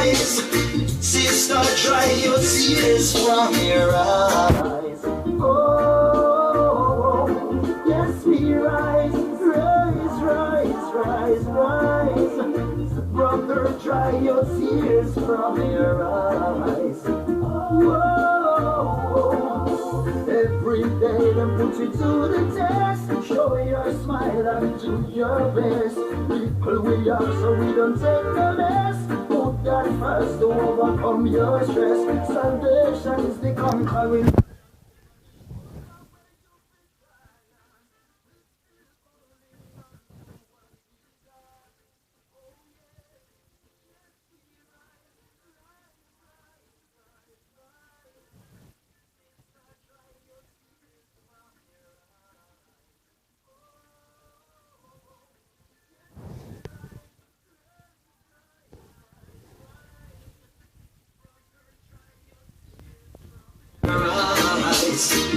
rise. Sister, dry your tears from your eyes. Oh, yes, we rise, rise, rise, rise, rise. Brother, dry your tears from your eyes. Whoa, every day them put you to the test. Show your smile and do your best. People we are so we don't take the mess. Put that first to overcome your stress. Salvation is the conquering. Rise.